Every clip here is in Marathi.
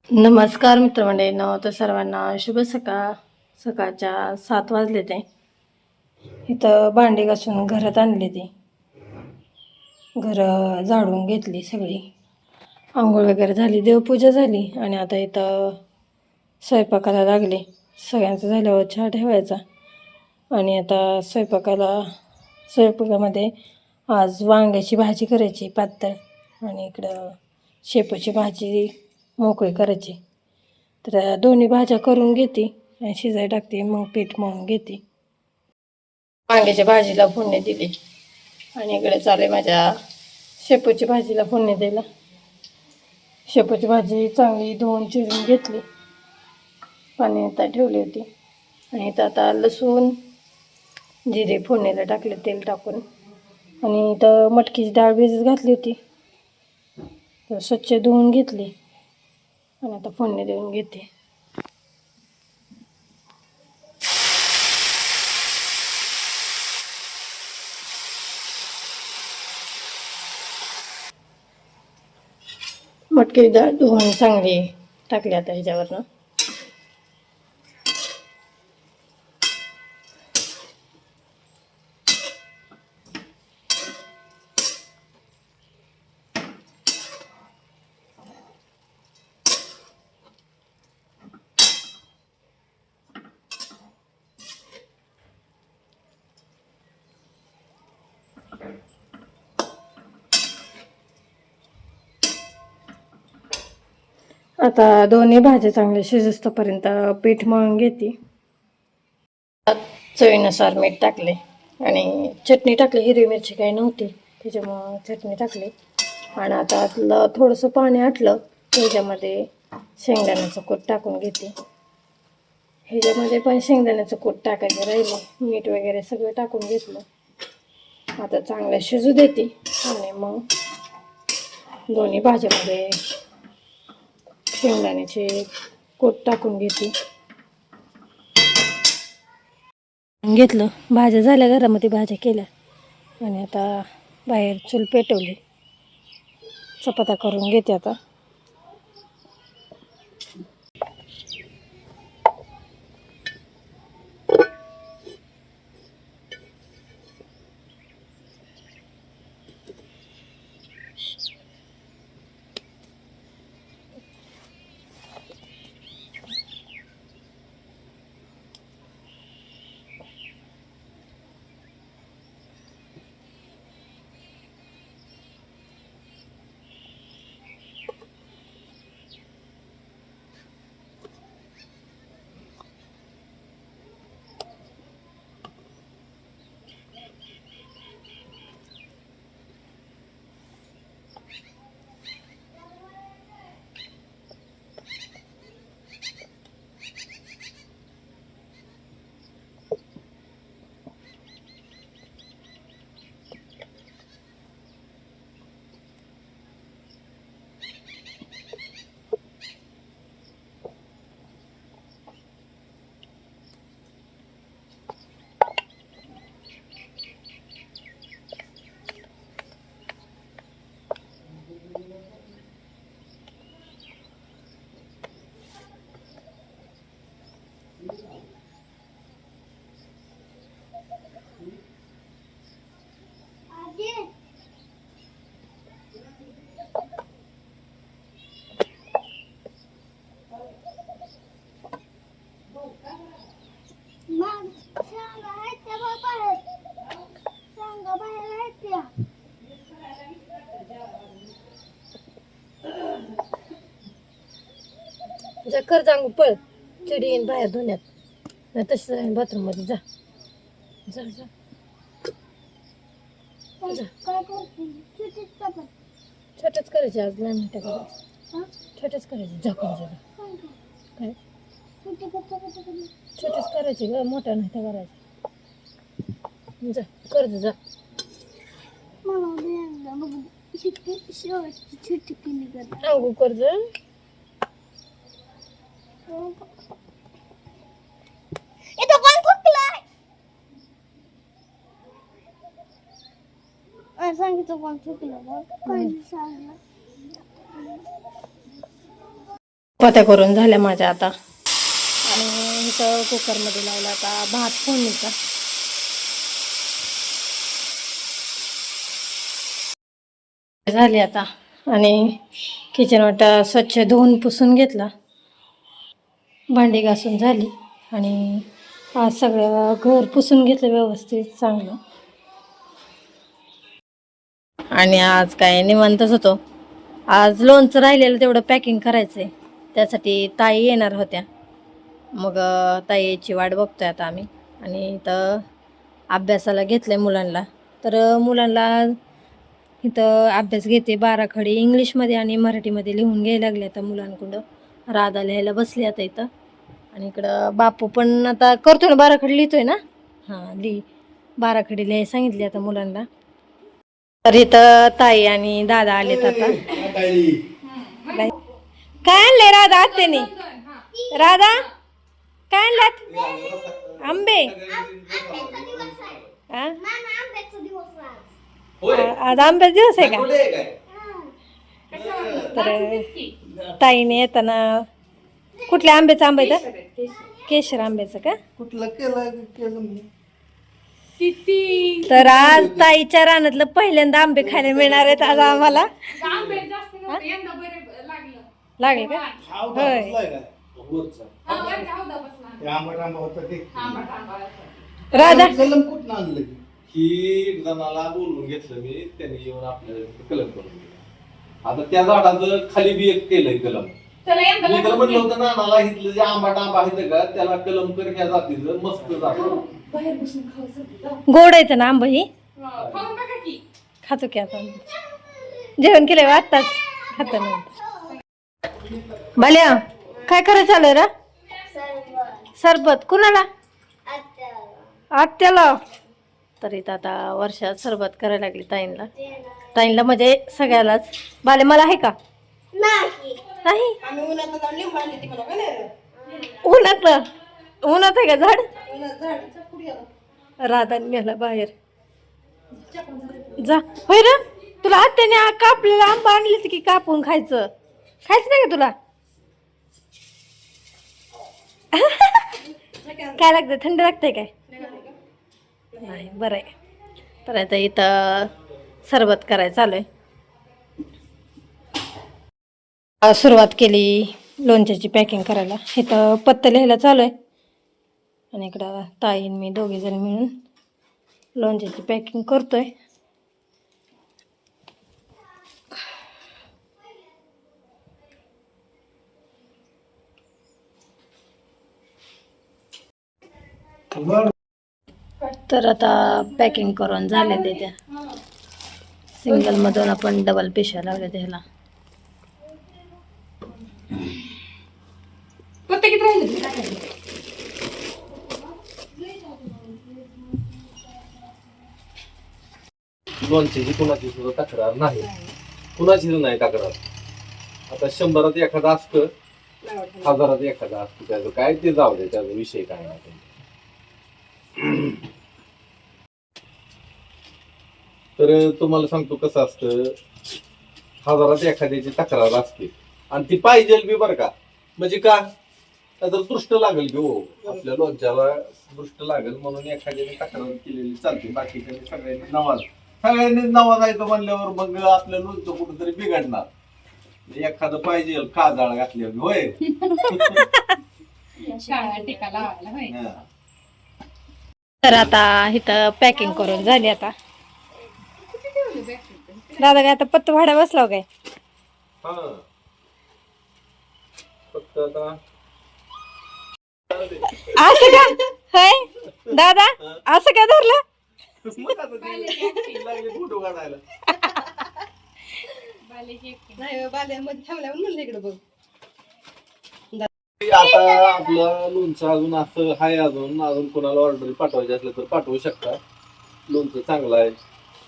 नमस्कार मित्रमंडळींनो, तर सर्वांना शुभ सकाळ. सकाळच्या 7 वाजले ते. इथं भांडी घासून घरात आणली ती. घर झाडून घेतली सगळी. आंघोळ वगैरे झाली, देवपूजा झाली आणि आता इथं स्वयंपाकाला लागले. सगळ्यांचं झाल्यावर चहा ठेवायचा आणि आता स्वयंपाकामध्ये आज वांग्याची भाजी करायची पातळ आणि इकडं शेपूची भाजी मोकळी करायची. तर दोन्ही भाज्या करून घेते आणि शिजाय टाकते, मग पीठ मळून घेते. वांग्याच्या भाजीला फोडणी दिली आणि इकडे चालू माझ्या शेपूची भाजीला फोडणी द्यायला. शेपूची भाजी चांगली धुवून चिरून घेतली, पाणी आता ठेवली होती आणि इथं आता लसूण जिरे फोडणीला टाकले तेल टाकून. आणि इथं मटकीची डाळ भिजत घातली होती, तर स्वच्छ धुवून घेतली आणि आता फोडणी देऊन घेते. मटकीची डाळ धुवून चांगली टाकली आता ह्याच्यावरनं. आता दोन्ही भाज्या चांगल्या शिजोस्तोपर्यंत पीठ मळून घेते. चवीनुसार मीठ टाकले आणि चटणी टाकली. हिरवी मिरची काही नव्हती त्याच्यामुळं चटणी टाकली. आणि आता आतलं थोडंसं पाणी आटलं, ह्याच्यामध्ये शेंगदाण्याचं कूट टाकून घेते. ह्याच्यामध्ये पण शेंगदाण्याचं कूट टाकायचं राहिलं, मीठ वगैरे सगळं टाकून घेतलं. आता चांगलं शिजू देते आणि मग दोन्ही भाज्यामध्ये शेंगदाण्याचे कूट टाकून घेते. घेतलं, भाज्या झाल्या, घरामध्ये भाज्या केल्या आणि आता बाहेर चूल पेटवली, चपात्या करून घेते आता. जा कर, जांगू पळ, चिडी येईन बाहेर धुण्यात. नाही तशी जाईन बाथरूम मध्ये. जा जा जा छोटच करायचे आज, नाही मोठ्या करायचं. छोटच करायचे, जा कर जा. काय छोटच करायचे ग, मोठ्या नाही त्या करायचं. जा कर जा. आंघोळ कर जा. सांगितलं कोण चुकलं. चपात्या करून झाल्या माझ्या आता आणि इथं कुकरमध्ये लावला आता भात फोडणीचा. झाली आता आणि किचन वाटा स्वच्छ धुवून पुसून घेतला, भांडी घासून झाली आणि आज सगळं घर पुसून घेतलं व्यवस्थित चांगलं. आणि आज काय निवांतच होतो. आज लोणचं राहिलेलं तेवढं पॅकिंग करायचं आहे, त्यासाठी ताई येणार होत्या. मग ताईची वाट बघतोय आता आम्ही. आणि इथं अभ्यासाला घेतलं आहे मुलांना. तर मुलांना इथं अभ्यास घेते, बाराखडी इंग्लिशमध्ये आणि मराठीमध्ये लिहून घ्यायला लागले आता मुलांकडं. राधा लिहायला बसली आता इथं. आणि इकडं बापू पण आता करतोय ना, बाराखडी लिहितोय ना. हां बाराखडी लिहायला सांगितली आता मुलांना. तर इथं ताई आणि दादा आलेत आता. काय आणलंय राधा आत्याने? राधा काय आणलात? आंबे. आज आंब्याचा दिवस आहे का? तर ताईने येताना कुठल्या आंब्याचं आंबा आहे? केशर आंब्याचं का? कुठलं केलं तर आज ताईच्या रानातलं पहिल्यांदा आंबे खायला मिळणार आहेत आज आम्हाला. लागले का? होय. राधा कुठं आणलं ही जणाला बोलवून घेतलं मी, त्यांनी येऊन आपल्याला कलम करून दिला. आता त्या झाडाचं खाली बी एक केलंय कलम. मी तर म्हणलं होतं नानाला इथलं जे आंबा आहे का त्याला कलम कर, ह्या जातीचं मस्त जातं. गोड येतं ना आंबा ही. खातो की आता जेवण केलं आत्ताच खातो नंतर. भल्या काय करायचं चालू रा? सरबत कुणाला? आत्याला. तर इथं आता वर्षात सरबत करायला लागली ताईंला म्हणजे सगळ्यालाच. बाले मला आहे का? नाही. उन्हात आहे का झाड? राधा नेला बाहेर. जा होय रे. तुला आत्याने कापलेला आंबा आणली की कापून खायचं नाही का तुला? काय लागतं? थंड लागतंय काय? नाही बरं आहे. तर आता इथं सरबत करायचं चालू आहे. सुरुवात केली लोणच्याची पॅकिंग करायला. इथं पत्ते लिहायला चालू आहे आणि इकडं ताईन मी दोघेजण मिळून लोणच्याची पॅकिंग करतोय. तर आता पॅकिंग करून झालेले त्या सिंगल मधून आपण डबल पिशव्या लावल्या त्याला. लोणच्याची कुणाची सुद्धा तक्रार नाही, कुणाचीच नाही तक्रार. आता 100त एखादा असतं, 1000त एखादा असतं, त्याचं काय ते जाऊ दे, त्याचा विषय काय नाही. तर तुम्हाला सांगतो कसं असतं, 1000त एखाद्याची तक्रार असते आणि ती पाहिजे बी बरं का. म्हणजे का तर दृष्ट लागेल की हो, आपल्या लोणच्याला दृष्ट लागेल म्हणून एखाद्याने तक्रार केलेली चालते. बाकीच्या सगळ्यांनी नवाजायचं म्हणल्यावर मग आपलं लोणचं कुठंतरी बिघडणार. एखादं पाहिजे काजळ घातल्यावर होय. तर आता इथं पॅकिंग करून झाली. आता दादा काय आता पत्त भाड्या बसला काय? फक्त आता असं का? होय दादा असं काय धरलं? फोटो काढायला आता आपलं लोणचं अजून असं आहे, अजून कोणाला ऑर्डर पाठवायची असलं तर पाठवू शकता. लोणचं चांगलं आहे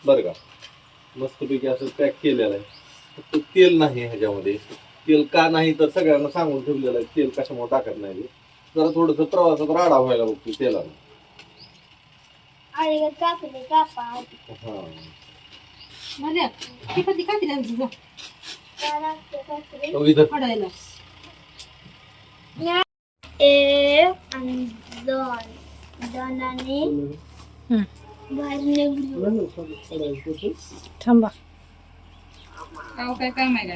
बरं का, मस्तपैकी असं पॅक केलेलं आहे. फक्त तेल नाही ह्याच्यामध्ये. तेल का नाही तर सगळ्यांना सांगून ठेवलेलं आहे तेल कशामुळे टाकत नाही. जरा थोडस प्रवासात राडा व्हायला बघतो तेलानं. एक आणि दोन दोनाने हं, बाहेर निघलो. थांबा. काय काम आहे का?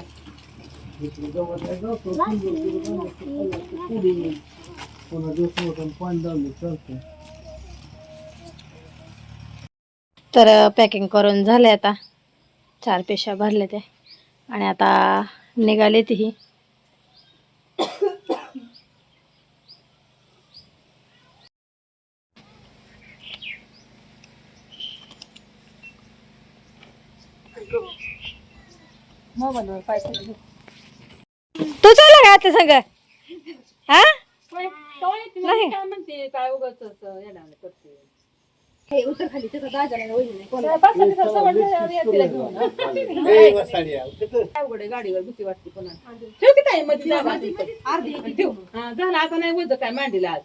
तर पॅकिंग करून झाले आता. 4 पिशव्या भरले ते आणि आता निघाले तीही. मोबाईलवर पैसे घे. तू चालला का आता सगळं? हा नाही. काय म्हणते काय उगाच येणार करते. हे उतर खाली त्याचा दादाला वहिनी नाही कोण. अवघड आहे, गाडीवर भीती वाटते पुन्हा. ठेव की ताई मध्ये जागा अर्धी ठेव. हा, झालं आता नाही वज काय मांडीला आज.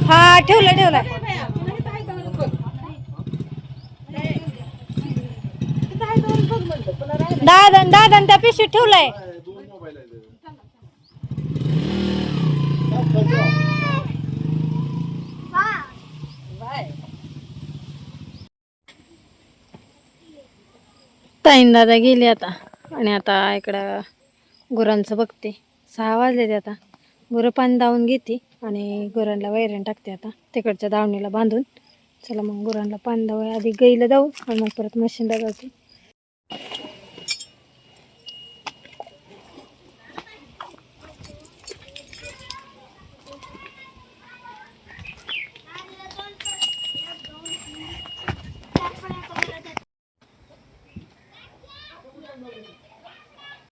हा ठेवलं ठेवलं. दादा त्या पिशवीत ठेवलंय. दोन मोबाईल आहेत. ताईन दादा गेले आता आणि आता इकडं गुरांचं बघते. 6 वाजले ते आता. गुरं पाणी दावून घेते आणि गुरांना वैरण टाकते आता तिकडच्या दावणीला बांधून. चला मग गुरांना पाणी दावूया. आधी गाईला दाऊ आणि मग परत मशीनला जाते.